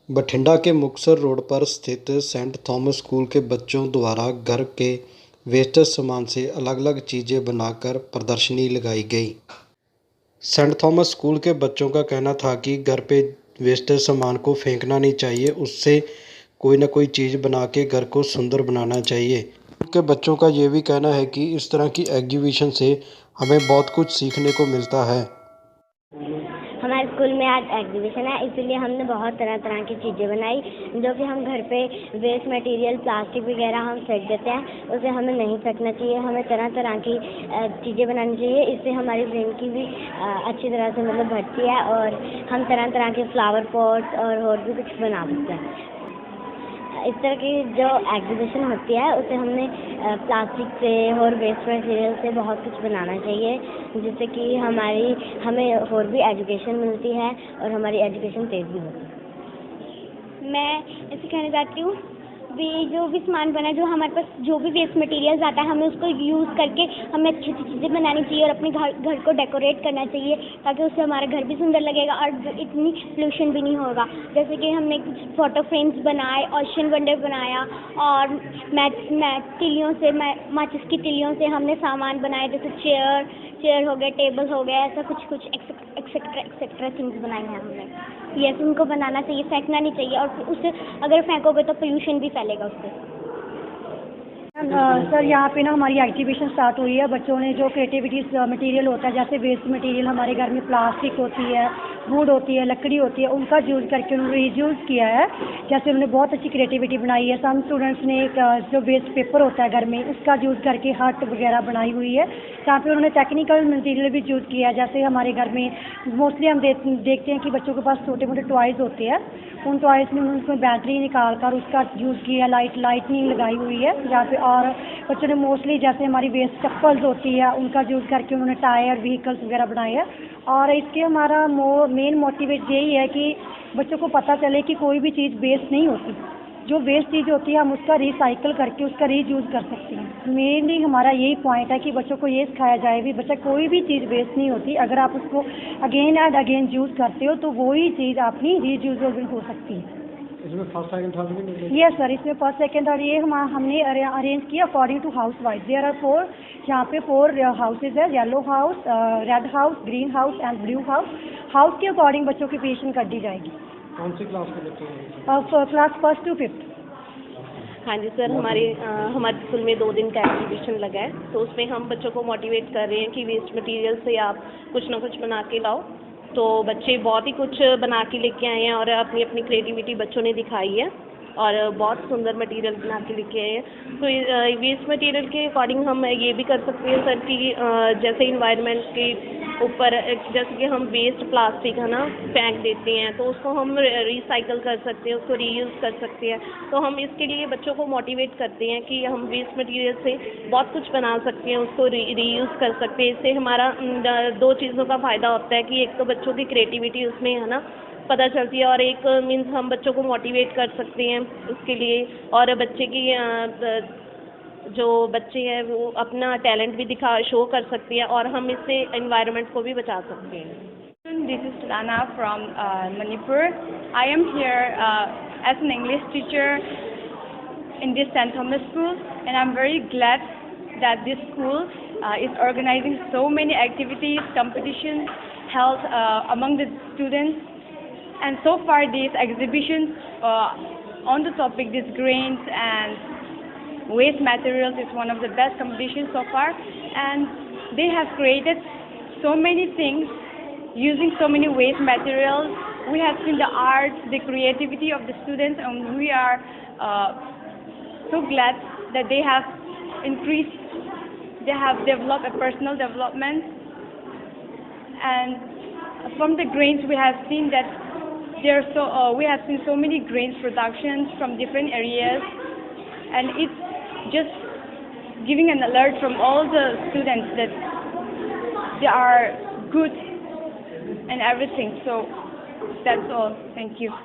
बठिंडा के मुक्तसर रोड पर स्थित सेंट थॉमस स्कूल के बच्चों द्वारा घर के वेस्टेज सामान से अलग अलग चीज़ें बनाकर प्रदर्शनी लगाई गई। सेंट थॉमस स्कूल के बच्चों का कहना था कि घर पे वेस्टेज सामान को फेंकना नहीं चाहिए, उससे कोई ना कोई चीज़ बना के घर को सुंदर बनाना चाहिए। स्कूल के बच्चों का ये भी कहना है कि इस तरह की एग्जीबिशन से हमें बहुत कुछ सीखने को मिलता है। हमारे स्कूल में आज एग्जीबिशन है, इसीलिए हमने बहुत तरह तरह की चीज़ें बनाई जो कि हम घर पे वेस्ट मटेरियल प्लास्टिक वगैरह हम फेंक देते हैं, उसे हमें नहीं फेंकना चाहिए। हमें तरह तरह की चीज़ें बनानी चाहिए, इससे हमारी ब्रेन की भी अच्छी तरह से मतलब बढ़ती है और हम तरह तरह के फ्लावर पॉट्स और भी कुछ बना सकते हैं। इस तरह की जो एग्जीबिशन होती है उसे हमने प्लास्टिक से और वेस्ट मटेरियल से बहुत कुछ बनाना चाहिए, जिससे कि हमें और भी एजुकेशन मिलती है और हमारी एजुकेशन तेज़ भी होती है। मैं ऐसे कहना चाहती हूँ जो भी सामान बना, जो हमारे पास जो भी वेस्ट मटेरियल्स आता है, हमें उसको यूज़ करके हमें अच्छी अच्छी चीज़ें बनानी चाहिए और अपने घर को डेकोरेट करना चाहिए, ताकि उससे हमारा घर भी सुंदर लगेगा और इतनी पोल्यूशन भी नहीं होगा। जैसे कि हमने कुछ फ़ोटो फ्रेम्स बनाए, ओशन वंडर बनाया और तिलियों से माचिस की तिलियों से हमने सामान बनाए, जैसे चेयर हो गए, टेबल हो गया, ऐसा कुछ कुछ एक्सेट्रा थिंग्स बनाए हैं हमने। यस, उनको बनाना चाहिए, फेंकना नहीं चाहिए, और उससे अगर फेंकोगे तो पोल्यूशन भी फैलेगा उससे। सर, यहाँ पे ना हमारी एग्जीबिशन स्टार्ट हुई है। बच्चों ने जो क्रिएटिविटी मटेरियल होता है, जैसे वेस्ट मटेरियल हमारे घर में प्लास्टिक होती है, वुड होती है, लकड़ी होती है, उनका यूज़ करके उन्होंने रीयूज़ किया है। जैसे उन्होंने बहुत अच्छी क्रिएटिविटी बनाई है। सम स्टूडेंट्स ने जो वेस्ट पेपर होता है घर में, उसका यूज़ करके हट वगैरह बनाई हुई है। जहाँ पे उन्होंने टेक्निकल मटेरियल भी यूज़ किया है। जैसे हमारे घर में मोस्टली हम देखते हैं कि बच्चों के पास छोटे मोटे टॉयज़ होते हैं, उन टॉयज़ में उन्होंने उसमें बैटरी निकाल कर उसका यूज़ किया, लाइटनिंग लगाई हुई है जहाँ पे। और बच्चों ने मोस्टली जैसे हमारी वेस्ट चप्पल्स होती है, उनका यूज़ करके उन्होंने टायर व्हीकल्स वगैरह बनाए हैं। और इसके हमारा मेन मोटिवेट यही है कि बच्चों को पता चले कि कोई भी चीज़ वेस्ट नहीं होती। जो वेस्ट चीज़ होती है हम उसका रिसाइकल करके उसका रीयूज़ कर सकते हैं। मेनली हमारा यही पॉइंट है कि बच्चों को ये सिखाया जाए भी बच्चा कोई भी चीज़ वेस्ट नहीं होती। अगर आप उसको अगेन एंड अगेन यूज़ करते हो तो वही चीज़ अपनी रीयूजेबल हो सकती है। इसमें फर्स्ट सेकंड थर्ड भी मिलेगा? यस सर, इसमें फर्स्ट सेकंड थर्ड ये हमने अरेंज किया according to house wise. There are 4, यहाँ पे 4 हाउसेज है, yellow house, red house, green house and blue house. House के अकॉर्डिंग बच्चों की क्रिएशन कर दी जाएगी। कौन सी क्लास के बच्चे हैं? Class 1 to 5। हाँ जी सर, हमारे स्कूल में 2 दिन का एग्जीबिशन लगा है, तो उसमें हम बच्चों को मोटिवेट कर रहे हैं कि वेस्ट मटेरियल से आप कुछ ना कुछ बना के लाओ। तो बच्चे बहुत ही कुछ बना के लेके आए हैं और अपनी अपनी क्रिएटिविटी बच्चों ने दिखाई है और बहुत सुंदर मटेरियल बना के लेके आए हैं। तो वेस्ट मटेरियल के अकॉर्डिंग हम ये भी कर सकते हैं सर कि जैसे इन्वायरमेंट के ऊपर, जैसे कि हम वेस्ट प्लास्टिक है ना फेंक देते हैं, तो उसको हम रिसाइकल कर सकते हैं, उसको रीयूज़ कर सकते हैं। तो हम इसके लिए बच्चों को मोटिवेट करते हैं कि हम वेस्ट मटेरियल से बहुत कुछ बना सकते हैं, उसको रीयूज़ कर सकते हैं। इससे हमारा 2 चीज़ों का फ़ायदा होता है कि एक तो बच्चों की क्रिएटिविटी उसमें है ना पता चलती है, और एक मीन्स हम बच्चों को मोटिवेट कर सकते हैं उसके लिए, और बच्चे की जो बच्चे हैं वो अपना टैलेंट भी शो कर सकती है, और हम इससे एनवायरनमेंट को भी बचा सकते हैं। This is Lana from Manipur. I am here as an English teacher in this St. Thomas School, and I'm very glad that this school is organizing so many activities, competitions held among the students. And so far, these exhibitions on the topic, these grains and waste materials, is one of the best competitions so far. And they have created so many things using so many waste materials. We have seen the art, the creativity of the students, and we are so glad that they have increased, they have developed a personal development. And from the grains, we have seen that we have seen so many grains productions from different areas, and it's just giving an alert from all the students that they are good and everything. So that's all. Thank you.